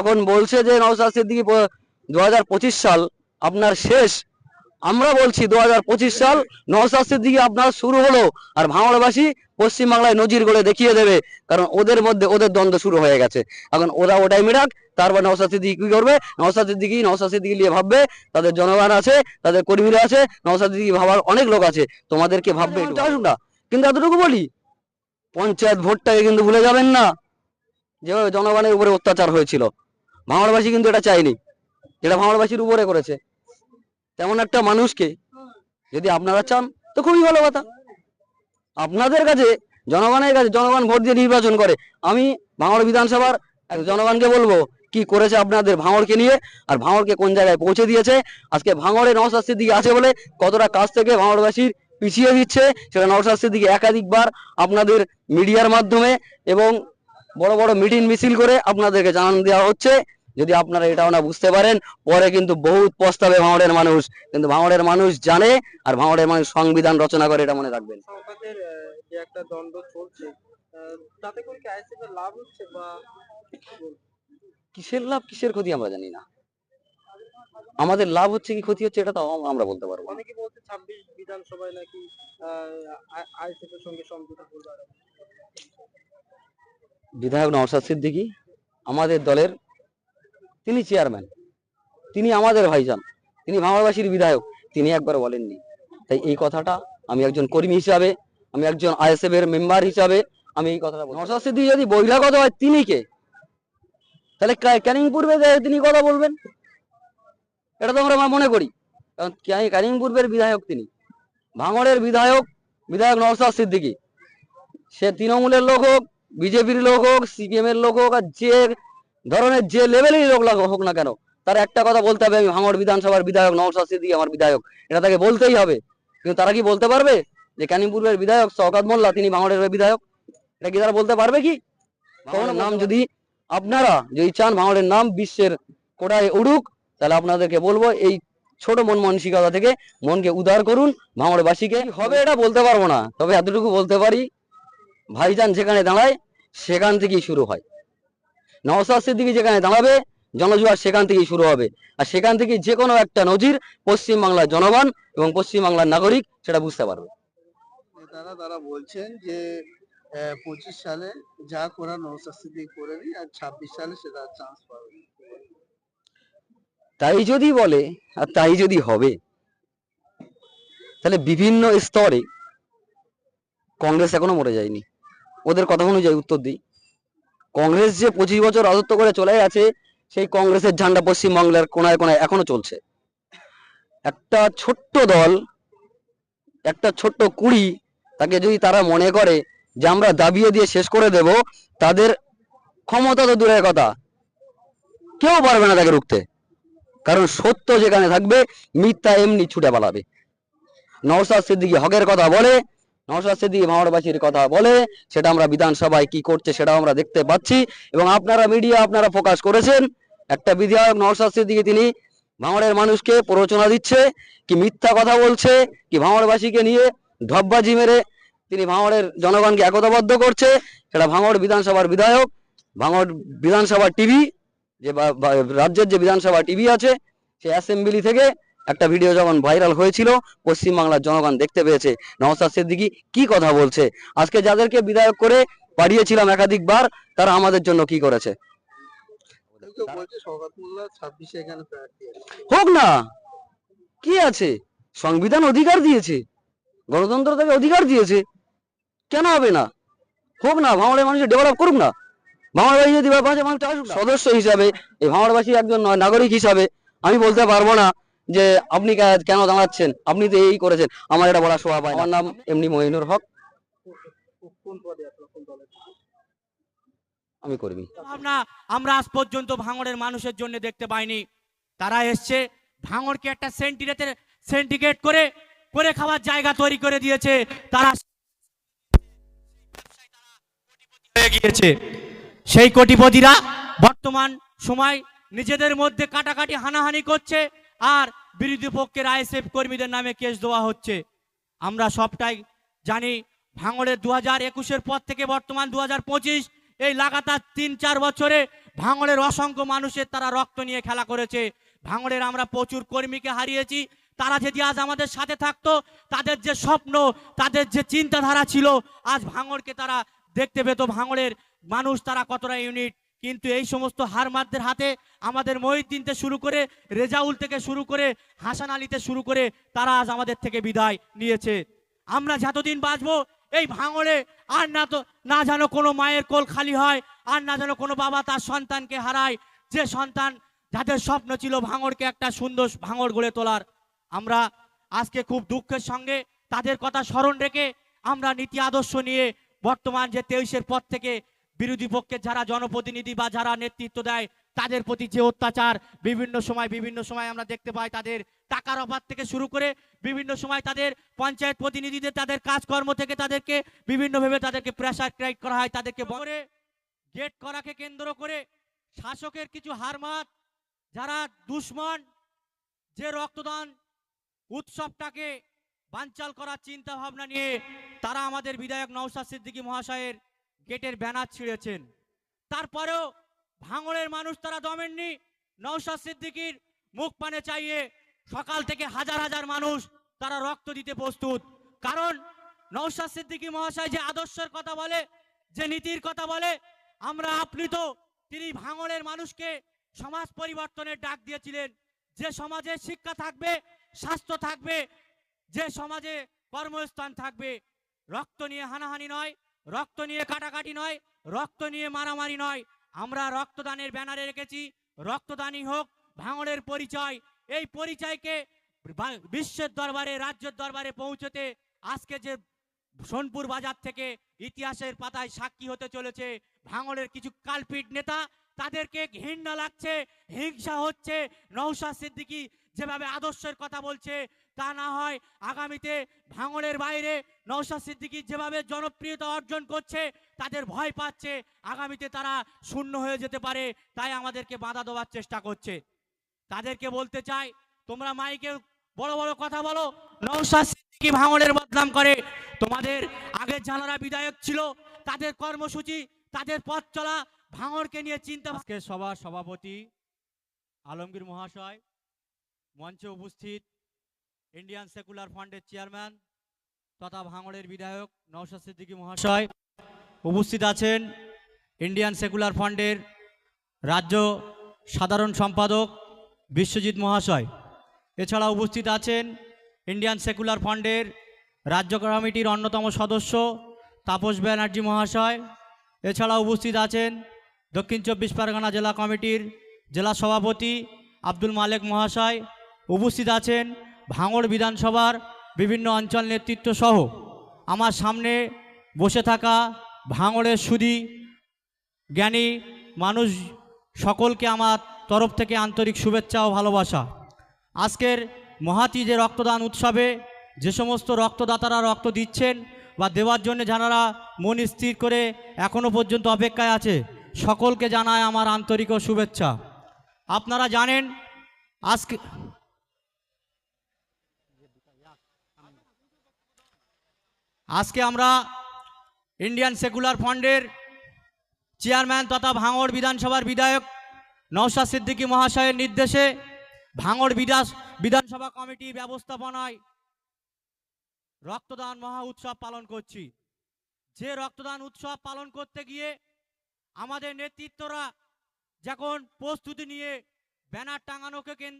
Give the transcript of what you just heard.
যখন বলছে যে নওশাদ সিদ্দিকী 2025 সাল আপনার শেষ, আমরা বলছি 2025 সাল নওশাদ সিদ্দিকী আপনার শুরু হলো, আর ভাঙড়বাসী পশ্চিমবাংলায় নজির গড়ে দেখিয়ে দেবে, কারণ ওদের মধ্যে ওদের দ্বন্দ্ব শুরু হয়ে গেছে। এখন ওরা ওটাই মিরাক, তারপর নওশাদ সিদ্দিকী কি করবে, নওশাদ সিদ্দিকী নিয়ে ভাববে, তাদের জনগণ আছে, তাদের কর্মীরা আছে, নওশাদ সিদ্দিকী ভাবার অনেক লোক আছে, তোমাদেরকে ভাববে আসুক না। কিন্তু এতটুকু বলি, পঞ্চায়েত ভোটটাকে কিন্তু ভুলে যাবেন না, যেভাবে জনগণের উপরে অত্যাচার হয়েছিল। ভাঙড়বাসী কিন্তু এটা চায়নি, যেটা ভাঙড়বাসীর উপরে করেছে। তেমন একটা মানুষকে যদি আপনারা চান তো খুবই ভালো কথা। আপনাদের কাছে, জনগণের কাছে, জনগণ ভোট দিয়ে নির্বাচন করে। আমি ভাঙড় বিধানসভার জনগণকে বলবো কি করেছে আপনাদের ভাঙড়কে নিয়ে, আর ভাঙড়কে কোন জায়গায় পৌঁছে দিয়েছে। আজকে ভাঙড়ে নওশাদ সিদ্দিকী আছে বলে কতটা কাজ থেকে ভাঙড়বাসীর পিছিয়ে দিচ্ছে, সেটা নওশাদ সিদ্দিকী একাধিকবার আপনাদের মিডিয়ার মাধ্যমে এবং বড় বড় মিটিং মিছিল করে আপনাদেরকে জানান দেওয়া হচ্ছে। যদি আপনারা এটাও না বুঝতে পারেন, পরে কিন্তু বহুত পস্তাবে ভাঙড়ের মানুষ। কিন্তু ভাঙড়ের মানুষ জানে, আর ভাঙড়ের মানুষ সংবিধান রচনা করে, এটা মনে রাখবেন। সরকারের যে একটা দ্বন্দ্ব চলছে, তাতে করে কি আইএসএফ এর লাভ হচ্ছে বা কিসের লাভ কিসের ক্ষতি আমরা জানি না। আমাদের লাভ হচ্ছে কি ক্ষতি হচ্ছে এটা তো আমরা বলতে পারবো না। অনেকে বলছে 26 বিধানসভায় নাকি আইএসএফ এর সঙ্গে সমঝোতা করবে। বিধায়ক নওশাদ সিদ্দিকী আমাদের দলের, তিনি চেয়ারম্যান, তিনি আমাদের ভাইজান, তিনি ভাঙড়বাসীর বিধায়ক, তিনি একবার বলেননি। তাই এই কথাটা আমি একজন কর্মী হিসাবে, আমি একজন আইএসএফ এর মেম্বার হিসাবে আমি এই কথাটা বলবো। নওশাদ সিদ্দিকী যদি বহিরাগত হয়, তিনি কে? তাহলে ক্যানিং পূর্বে তিনি কথা বলবেন, এটা তো আমরা মনে করি। কারণ ক্যানিং পূর্বের বিধায়ক তিনি, ভাঙড়ের বিধায়ক, বিধায়ক নওশাদ সিদ্দিকী। সে তৃণমূলের লোক হোক, বিজেপির লোক হোক, সিপিএম এর লোক হোক, আর যে ধরনের যে লেভেলেরই লোক হোক না কেন, তার একটা কথা বলতে হবে, আমি ভাঙড় বিধানসভার বিধায়ক, নওশাদ সিদ্দিকী আমার বিধায়ক, এটা তাকে বলতেই হবে। কিন্তু তারা কি বলতে পারবে যে ক্যানিং পূর্বের বিধায়ক শওকত মোল্লা তিনি ভাঙড়ের বিধায়ক? এটা কি তারা বলতে পারবে কি? ভাঙড়ের নাম যদি আপনারা যদি চান ভাঙড়ের নাম বিশ্বের কোটায় উড়ুক, তাহলে আপনাদেরকে বলবো এই ছোট মন মানসিকতা থেকে মনকে উদার করুন। ভাঙড়বাসীকে হবে এটা বলতে পারবো না, তবে এতটুকু বলতে পারি, ভাইজান যেখানে দাঁড়ায় সেখান থেকেই শুরু হয়। নওশাদ সিদ্দিকী যেখানে দাঁড়াবে, জনজোয়ার সেখান থেকেই শুরু হবে। আর সেখান থেকে যে কোনো একটা নজির পশ্চিমবাংলার জনগণ এবং পশ্চিমবাংলার নাগরিক সেটা বুঝতে পারবে। তারা বলছেন যে 25 সালে যা করার নওশাদ সিদ্দিকী করেনি, আর 26 সালে সেটা চান্স পাবে। তাই যদি বলে আর তাই যদি হবে, তাহলে বিভিন্ন স্তরে কংগ্রেস এখনো মরে যায়নি। ওদের কথা অনুযায়ী উত্তর দিই, কংগ্রেস যে 25 বছর রাজত্ব করে চলে গেছে, সেই কংগ্রেসের ঝান্ডা পশ্চিমবাংলার কোনায় কোনায় এখনো চলছে। একটা ছোট্ট দল, একটা ছোট্ট কুড়ি, তাকে যদি তারা মনে করে যে আমরা দাবিয়ে দিয়ে শেষ করে দেব, তাদের ক্ষমতা তো দূরের কথা, কেউ পারবে না তাকে রুখতে। কারণ সত্য যেখানে থাকবে, মিথ্যা এমনি ছুটে পালাবে। নওশাদ সিদ্দিকী হকের কথা বলে, নওশাদ সিদ্দিকী ভাঙড়বাসীর কথা বলে, সেটা আমরা বিধানসভায় কি করছে সেটাও আমরা দেখতে পাচ্ছি। এবং আপনারা মিডিয়া আপনারা ফোকাস করেছেন, একটা বিধায়ক নওশাদ সিদ্দিকী তিনি ভাঙড়ের মানুষকে প্ররোচনা দিচ্ছে, কি মিথ্যা কথা বলছে, কি ভাঙড়বাসীকে নিয়ে ঢপবাজি মেরে তিনি ভাঙড়ের জনগণকে একতাবদ্ধ করছে। সেটা ভাঙড় বিধানসভার বিধায়ক, ভাঙড় বিধানসভা টিভি, যে রাজ্যের যে বিধানসভা টিভি আছে, সে অ্যাসেম্বলি থেকে একটা ভিডিও যখন ভাইরাল হয়েছিল, পশ্চিমবাংলার জনগণ দেখতে পেয়েছে নওশাদ সিদ্দিকী কি কথা বলছে। আজকে যাদেরকে বিধায়ক করে পাঠিয়েছিলাম একাধিকবার, তারা আমাদের জন্য কি করেছে। হোক না, কি আছে, সংবিধান অধিকার দিয়েছে, গণতন্ত্র তাকে অধিকার দিয়েছে, কেন হবে না? হোক না, ভাঙড়ের মানুষ ডেভেলপ করুক না। ভাঙড়বাসী যদি সদস্য হিসাবে, এই ভাঙড়বাসী একজন নাগরিক হিসাবে আমি বলতে পারবো না যে আপনি কেন দাঁড়াচ্ছেন, আপনি তো এই করেছেন, আমার এটা বলা শোভা পায় না। আমার নাম এমনি মহিনুর হক, আমি কর্মী। আমরা আজ পর্যন্ত ভাঙড়ের মানুষের জন্য দেখতে পাইনি। তারা এসছে, ভাঙড়কে একটা সেন্টিগ্রেট করে করে খাওয়ার জায়গা তৈরি করে দিয়েছে। তারা হয়ে গিয়েছে। সেই কোটিপতিরা বর্তমান সময় নিজেদের মধ্যে কাটাকাটি হানাহানি করছে, আর বিরোধী পক্ষের আইএসএফ কর্মীদের নামে কেস দেওয়া হচ্ছে। আমরা সবটাই জানি, ভাঙড়ের 2021-এর পর থেকে বর্তমান 2025, এই লাগাতার 3-4 বছরে ভাঙড়ের অসংখ্য মানুষের তারা রক্ত নিয়ে খেলা করেছে। ভাঙড়ের আমরা প্রচুর কর্মীকে হারিয়েছি। তারা যদি আজ আমাদের সাথে থাকতো, তাদের যে স্বপ্ন, তাদের যে চিন্তাধারা ছিল, আজ ভাঙড়কে তারা দেখতে পেত ভাঙড়ের মানুষ তারা কতটা ইউনিট। কিন্তু এই সমস্ত হারমাতদের হাতে আমাদের মহিউদ্দিন থেকে শুরু করে, রেজাউল থেকে শুরু করে, হাসান আলীতে শুরু করে তারা আজ আমাদের থেকে বিদায় নিয়েছে। আমরা যতদিন বাঁচবো এই ভাঙড়ে আর না যেন কোনো মায়ের কোল খালি হয়, আর না যেন কোনো বাবা তার সন্তানকে হারায়, যে সন্তান যাদের স্বপ্ন ছিল ভাঙড়কে একটা সুন্দর ভাঙড় গড়ে তোলার। আমরা আজকে খুব দুঃখের সঙ্গে তাদের কথা স্মরণ রেখে আমরা নীতি আদর্শ নিয়ে বর্তমান যে 23-এর পর থেকে বিরোধী পক্ষের যারা জনপ্রতিনিধি বা যারা নেতৃত্ব দেয় তাদের প্রতি যে অত্যাচার বিভিন্ন সময় আমরা দেখতে পাই, তাদের টাকার অভাব থেকে শুরু করে বিভিন্ন সময় তাদের পঞ্চায়েত প্রতিনিধিদের তাদের কাজকর্ম থেকে তাদেরকে বিভিন্নভাবে তাদেরকে প্রেসার ক্রিয়েট করা হয়, তাদেরকে বলে গেট করাকে কেন্দ্র করে শাসকের কিছু হারমাত যারা দুশ্মন, যে রক্তদান উৎসবটাকে বানচাল করার চিন্তা ভাবনা নিয়ে তারা আমাদের বিধায়ক নওশাদ সিদ্দিকী মহাশয়ের গেটের ব্যানার ছিঁড়েছেন। তারপরেও ভাঙড়ের মানুষ তারা দমেননি। নওশাদ সিদ্দিকীর মুখ পানে চাইয়ে সকাল থেকে হাজার হাজার মানুষ তারা রক্ত দিতে প্রস্তুত। কারণ নওশাদ সিদ্দিকী মহাশয় যে আদর্শের কথা বলে, যে নীতির কথা বলে, আমরা আপ্লুত। তিনি ভাঙড়ের মানুষকে সমাজ পরিবর্তনের ডাক দিয়েছিলেন। যে সমাজে শিক্ষা থাকবে, স্বাস্থ্য থাকবে, যে সমাজে কর্মস্থান থাকবে, রক্ত নিয়ে হানাহানি নয়, রক্ত নিয়ে কাটাকাটি নয়, রক্ত নিয়ে মারামারি নয়। আমরা রক্তদানের ব্যানারে রেখেছি রক্তদানই হোক ভাঙড়ের পরিচয়। এই পরিচয়কে বিশ্বের দরবারে, রাজ্যের দরবারে পৌঁছতে আজকে যে সোনপুর বাজার থেকে ইতিহাসের পাতায় সাক্ষী হতে চলেছে ভাঙড়ের কিছু কালপিট নেতা, তাদেরকে ঘৃণা লাগছে, হিংসা হচ্ছে। নওশাদ সিদ্দিকী যেভাবে আদর্শের কথা বলছে তা না হয় আগামীতে ভাঙড়ের বাইরে নওশাদ সিদ্দিকী যেভাবে জনপ্রিয়তা অর্জন করছে তাদের ভয় পাচ্ছে আগামীতে তারা শূন্য হয়ে যেতে পারে, তাই আমাদেরকে বাধা দেওয়ার চেষ্টা করছে। তাদেরকে বলতে চাই, তোমরা মাইকে বড় বড় কথা বলো, নওশাদ সিদ্দিকী ভাঙড়ের বদনাম করে। তোমাদের আগের যারা বিধায়ক ছিল তাদের কর্মসূচি, তাদের পথ চলা ভাঙড়কে নিয়ে চিন্তা। আজকে সভার সভাপতি আলমগীর মহাশয়, মঞ্চে উপস্থিত ইন্ডিয়ান সেকুলার ফান্ডের চেয়ারম্যান তথা ভাঙড়ের বিধায়ক নওশাদ সিদ্দিকী মহাশয়, উপস্থিত আছেন ইন্ডিয়ান সেকুলার ফান্ডের রাজ্য সাধারণ সম্পাদক বিশ্বজিৎ মহাশয়, এছাড়া উপস্থিত আছেন ইন্ডিয়ান সেকুলার ফান্ডের রাজ্য কমিটির অন্যতম সদস্য তাপস ব্যানার্জি মহাশয়, এছাড়া উপস্থিত আছেন দক্ষিণ 24 পরগনা জেলা কমিটির জেলা সভাপতি আব্দুল মালেক মহাশয়, উপস্থিত আছেন ভাঙড় বিধানসভার বিভিন্ন অঞ্চল নেতৃত্ব সহ আমার সামনে বসে থাকা ভাঙড়ের সুধী জ্ঞানী মানুষ সকলকে আমার তরফ থেকে আন্তরিক শুভেচ্ছা ও ভালোবাসা। আজকের মহাতি যে রক্তদান উৎসবে যে সমস্ত রক্তদাতারা রক্ত দিচ্ছেন বা দেওয়ার জন্য যারা মন স্থির করে এখনো পর্যন্ত অপেক্ষায় আছে, সকলকে জানায় আমার আন্তরিক ও শুভেচ্ছা। আপনারা জানেন আজকে আমরা ইন্ডিয়ান সেকুলার ফান্ডের চেয়ারম্যান তথা ভাঙড় বিধানসভার বিধায়ক নওশাদ সিদ্দিকী মহাশয়ের নির্দেশে ভাঙড় বিধানসভা কমিটি ব্যবস্থাপনায় রক্তদান মহা উৎসব পালন করছি। যে রক্তদান উৎসব পালন করতে গিয়ে আমাদের নেতৃত্বরা যখন প্রস্তুতি নিয়ে ব্যানার টাঙানোকে কেন্দ্র